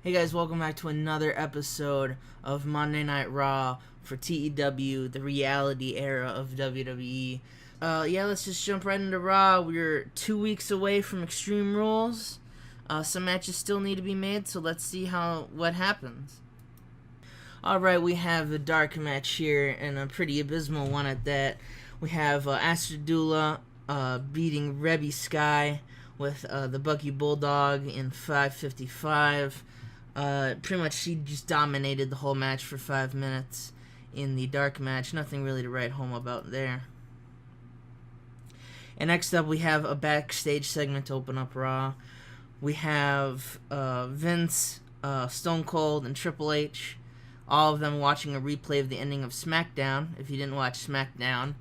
Hey guys, welcome back to another episode of Monday Night Raw for TEW, the reality era of WWE. Let's just jump right into Raw. We're 2 weeks away from Extreme Rules. Some matches still need to be made, so let's see what happens. Alright, we have the dark match here, and a pretty abysmal one at that. We have Astrodula beating Rebby Sky with the Bucky Bulldog in 5:55. Pretty much she just dominated the whole match for 5 minutes in the dark match. Nothing really to write home about there. And next up, we have a backstage segment to open up Raw. We have Vince, Stone Cold, and Triple H, all of them watching a replay of the ending of SmackDown. If you didn't watch SmackDown,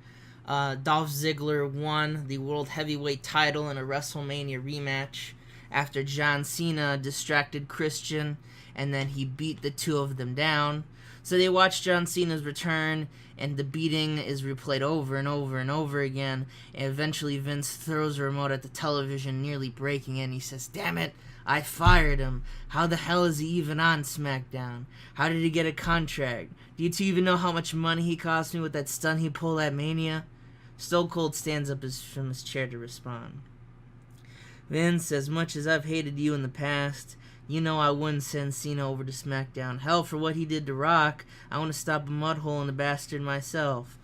Dolph Ziggler won the World Heavyweight title in a WrestleMania rematch after John Cena distracted Christian, and then he beat the two of them down. So they watch John Cena's return, and the beating is replayed over and over and over again, and eventually Vince throws a remote at the television, nearly breaking it, and he says, "Damn it, I fired him. How the hell is he even on SmackDown? How did he get a contract? Do you two even know how much money he cost me with that stunt he pulled at Mania?" Stone Cold stands up from his chair to respond. "Vince, as much as I've hated you in the past, you know I wouldn't send Cena over to SmackDown. Hell, for what he did to Rock, I want to stop a mud hole in the bastard myself."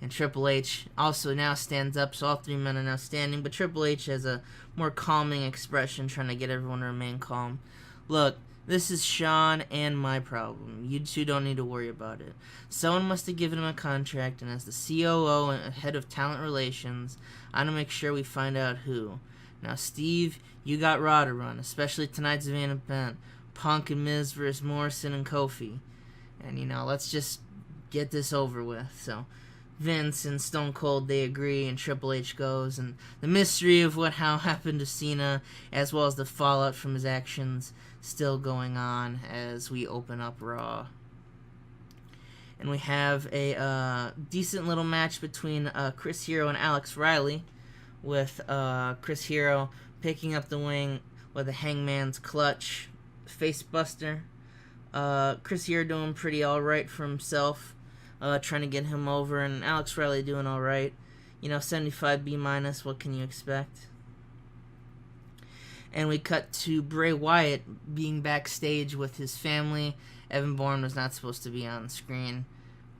And Triple H also now stands up, so all three men are now standing, but Triple H has a more calming expression, trying to get everyone to remain calm. "Look, this is Sean and my problem. You two don't need to worry about it. Someone must have given him a contract, and as the COO and head of talent relations, I'm going to make sure we find out who. Now, Steve, you got Raw to run, especially tonight's main event, Punk and Miz versus Morrison and Kofi. And, let's just get this over with." So Vince and Stone Cold, they agree, and Triple H goes, and the mystery of how happened to Cena, as well as the fallout from his actions, still going on as we open up Raw. And we have a decent little match between Chris Hero and Alex Riley, with Chris Hero picking up the wing with a hangman's clutch face buster. Chris Hero doing pretty alright for himself, trying to get him over, and Alex Riley doing alright. 75 B-, what can you expect? And we cut to Bray Wyatt being backstage with his family. Evan Bourne was not supposed to be on screen.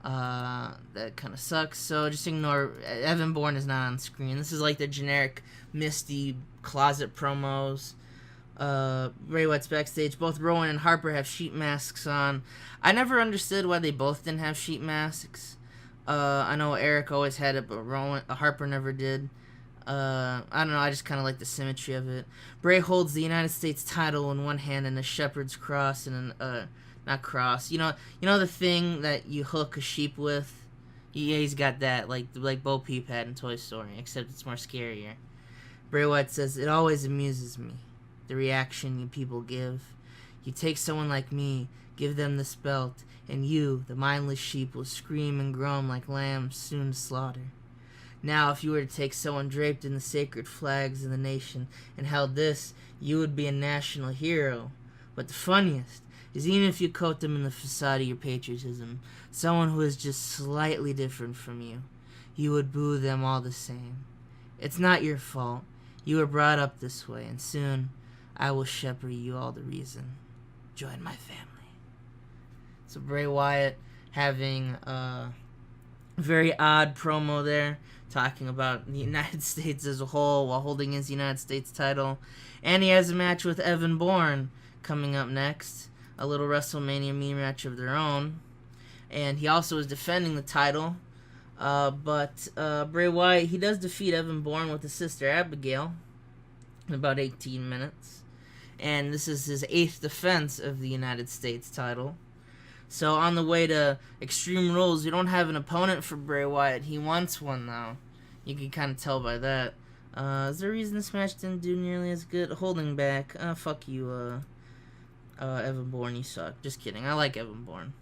That kind of sucks, so just ignore. Evan Bourne is not on screen. This is like the generic Misty closet promos. Bray Wyatt's backstage. Both Rowan and Harper have sheet masks on. I never understood why they both didn't have sheet masks. I know Eric always had it, but Harper never did. I don't know, I just kind of like the symmetry of it. Bray holds the United States title in one hand and a shepherd's cross and not cross. You know the thing that you hook a sheep with? Yeah, he's got that, like Bo Peep had in Toy Story, except it's more scarier. Bray Wyatt says, "It always amuses me, the reaction you people give. You take someone like me, give them this belt, and you, the mindless sheep, will scream and groan like lambs soon to slaughter. Now, if you were to take someone draped in the sacred flags of the nation and held this, you would be a national hero. But the funniest is, even if you coat them in the facade of your patriotism, someone who is just slightly different from you, you would boo them all the same. It's not your fault. You were brought up this way, and soon I will shepherd you all the reason. Join my family." So Bray Wyatt having a very odd promo there, talking about the United States as a whole while holding his United States title. And he has a match with Evan Bourne coming up next, a little WrestleMania match of their own. And he also is defending the title. But Bray Wyatt, he does defeat Evan Bourne with his sister Abigail in about 18 minutes. And this is his 8th defense of the United States title. So on the way to Extreme Rules, we don't have an opponent for Bray Wyatt. He wants one, though. You can kind of tell by that. Is there a reason this match didn't do nearly as good? Holding back. Fuck you, Evan Bourne, you suck. Just kidding. I like Evan Bourne.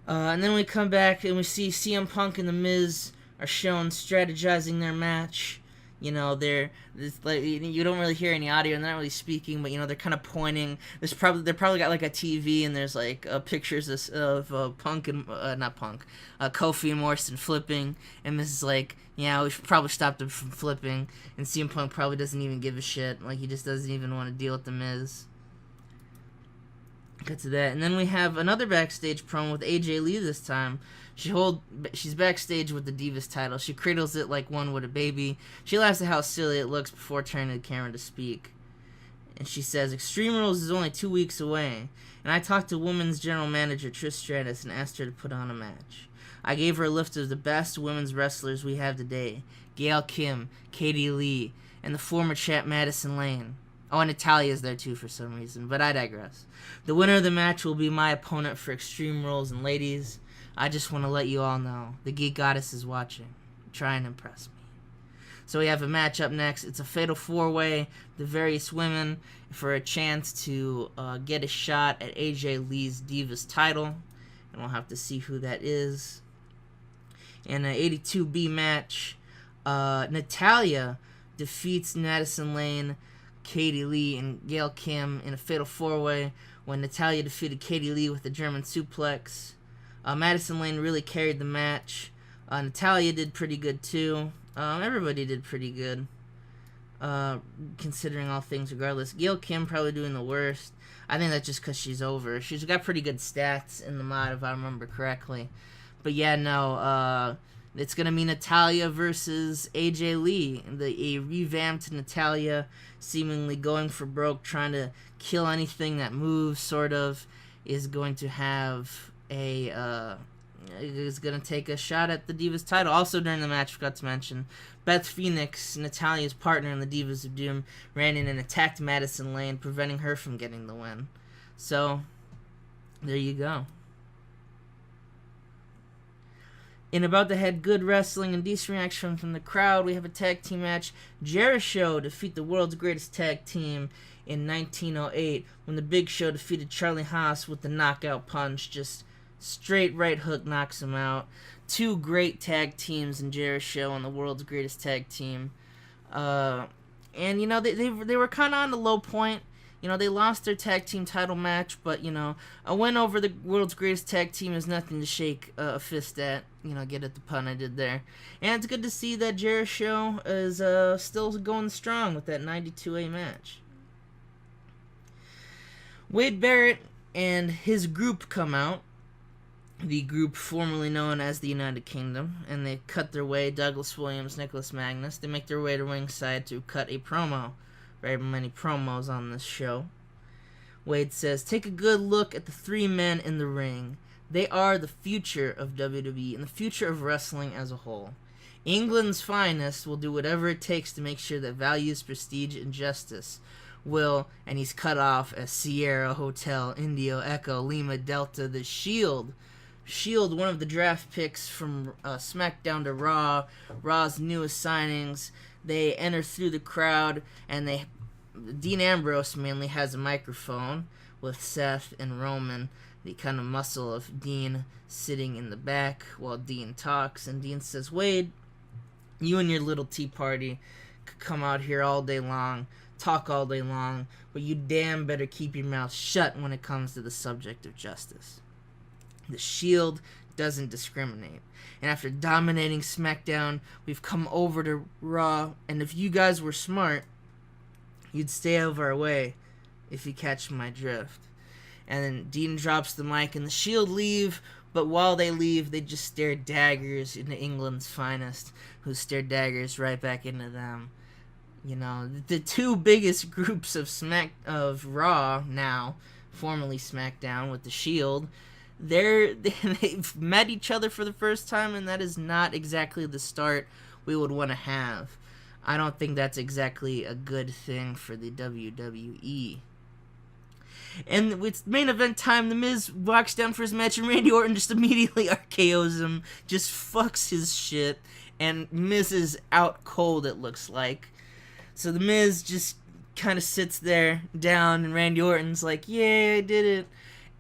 And then we come back and we see CM Punk and The Miz are shown strategizing their match. it's like you don't really hear any audio and they're not really speaking, but they're kind of pointing. They're probably got like a TV and there's like pictures of Punk and not Punk, Kofi and Morrison flipping, and this is like, yeah, we should probably stop them from flipping. And CM Punk probably doesn't even give a shit, like he just doesn't even want to deal with the Miz. Get to that, and then we have another backstage promo with AJ Lee this time. She's backstage with the Divas title. She cradles it like one would a baby. She laughs at how silly it looks before turning the camera to speak. And she says, Extreme Rules is only 2 weeks away, and I talked to women's general manager Trish Stratus and asked her to put on a match. I gave her a list of the best women's wrestlers we have today. Gail Kim, Katie Lee, and the former champ Madison Lane. Oh, and Natalia's there too for some reason, but I digress. The winner of the match will be my opponent for Extreme Rules, and ladies, I just want to let you all know, the Geek Goddess is watching. Try and impress me. So we have a match up next. It's a fatal 4-way, the various women, for a chance to get a shot at AJ Lee's Divas title, and we'll have to see who that is. In an 82B match, Natalya defeats Madison Lane, Katie Lee, and Gail Kim in a fatal 4-way when Natalya defeated Katie Lee with a German suplex. Madison Lane really carried the match. Natalya did pretty good too. Everybody did pretty good, considering all things regardless. Gail Kim probably doing the worst. I think that's just because she's over. She's got pretty good stats in the mod, if I remember correctly. But yeah, no, it's going to be Natalya versus AJ Lee. A revamped Natalya, seemingly going for broke, trying to kill anything that moves, sort of, is going to have is going to take a shot at the Divas title. Also during the match, forgot to mention, Beth Phoenix, Natalya's partner in the Divas of Doom, ran in and attacked Madison Lane, preventing her from getting the win. So, there you go. In About the Head, good wrestling and decent reaction from the crowd, we have a tag team match. Jericho defeat the world's greatest tag team in 1908 when the Big Show defeated Charlie Haas with the knockout punch. Just straight right hook knocks him out. Two great tag teams in Jericho and the world's greatest tag team. And, they were kind of on the low point. They lost their tag team title match, but, a win over the world's greatest tag team is nothing to shake a fist at. Get at the pun I did there. And it's good to see that Jericho is still going strong with that 92A match. Wade Barrett and his group come out. The group formerly known as the United Kingdom. And they cut their way, Douglas Williams, Nicholas Magnus. They make their way to ringside to cut a promo. Very many promos on this show. Wade says, take a good look at the three men in the ring. They are the future of WWE and the future of wrestling as a whole. England's finest will do whatever it takes to make sure that values, prestige, and justice will, and he's cut off as Sierra Hotel, Indio, Echo, Lima, Delta, the Shield. Shield, one of the draft picks from SmackDown to Raw, Raw's newest signings. They enter through the crowd, and Dean Ambrose mainly has a microphone with Seth and Roman, the kind of muscle of Dean sitting in the back while Dean talks. And Dean says, Wade, you and your little tea party could come out here all day long, talk all day long, but you damn better keep your mouth shut when it comes to the subject of justice. The Shield doesn't discriminate. And after dominating SmackDown, we've come over to Raw, and if you guys were smart, you'd stay out of our way, if you catch my drift. And then Dean drops the mic, and the Shield leave, but while they leave, they just stare daggers into England's finest, who stare daggers right back into them. The two biggest groups of Raw now, formerly SmackDown with the Shield, they've met each other for the first time, and that is not exactly the start we would want to have. I don't think that's exactly a good thing for the WWE. And it's main event time. The Miz walks down for his match, and Randy Orton just immediately RKO's him, just fucks his shit, and Miz is out cold, it looks like. So the Miz just kind of sits there down, and Randy Orton's like, yay, I did it.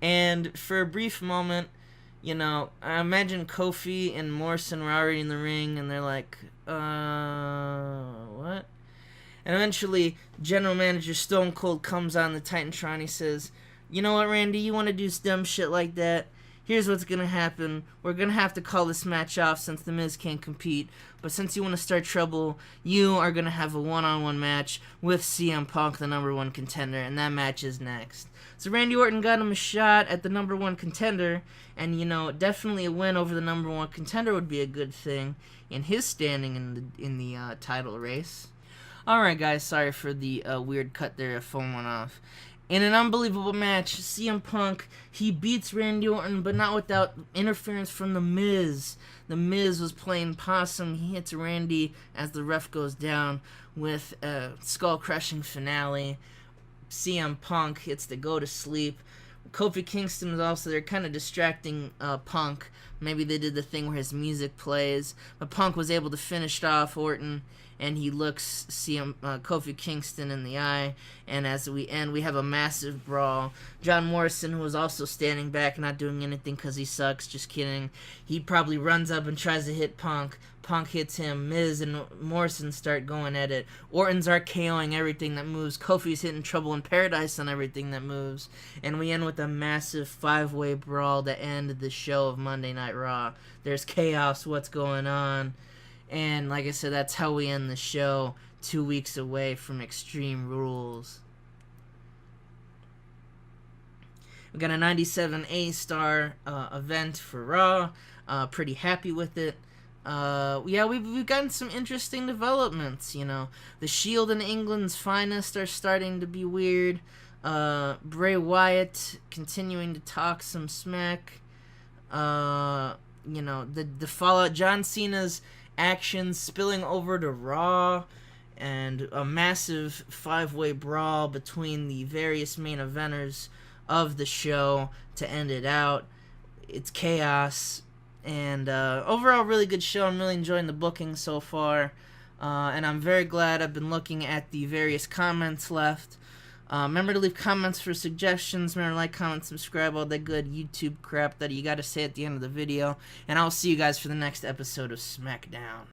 And for a brief moment, You know, I imagine Kofi and Morrison were already in the ring, and they're like, what? And eventually, General Manager Stone Cold comes on the Titantron. He says, you know what, Randy, you want to do dumb shit like that? Here's what's going to happen. We're going to have to call this match off since The Miz can't compete. But since you want to start trouble, you are going to have a one-on-one match with CM Punk, the #1 contender, and that match is next. So Randy Orton got him a shot at the #1 contender, and, you know, definitely a win over the #1 contender would be a good thing in his standing in the title race. Alright, guys, sorry for the weird cut there. A phone went off. In an unbelievable match, CM Punk, he beats Randy Orton, but not without interference from The Miz. The Miz was playing possum. He hits Randy as the ref goes down with a skull-crushing finale. CM Punk hits the go to sleep. Kofi Kingston was also there, kind of distracting Punk. Maybe they did the thing where his music plays, but Punk was able to finish off Orton, and he looks Kofi Kingston in the eye, and as we end, we have a massive brawl. John Morrison, who was also standing back, not doing anything because he sucks, just kidding, he probably runs up and tries to hit Punk. Punk hits him. Miz and Morrison start going at it. Orton's RKOing everything that moves. Kofi's hitting Trouble in Paradise on everything that moves. And we end with a massive 5-way brawl to end the show of Monday Night Raw. There's chaos. What's going on? And like I said, that's how we end the show 2 weeks away from Extreme Rules. We got a 97 A-star event for Raw. Pretty happy with it. Yeah, we've gotten some interesting developments, you know. The Shield and England's finest are starting to be weird. Bray Wyatt continuing to talk some smack. You know, the fallout, John Cena's actions spilling over to Raw, and a massive 5-way brawl between the various main eventers of the show to end it out. It's chaos. And overall, really good show. I'm really enjoying the booking so far. And I'm very glad I've been looking at the various comments left. Remember to leave comments for suggestions. Remember to like, comment, subscribe, all that good YouTube crap that you got to say at the end of the video. And I'll see you guys for the next episode of SmackDown.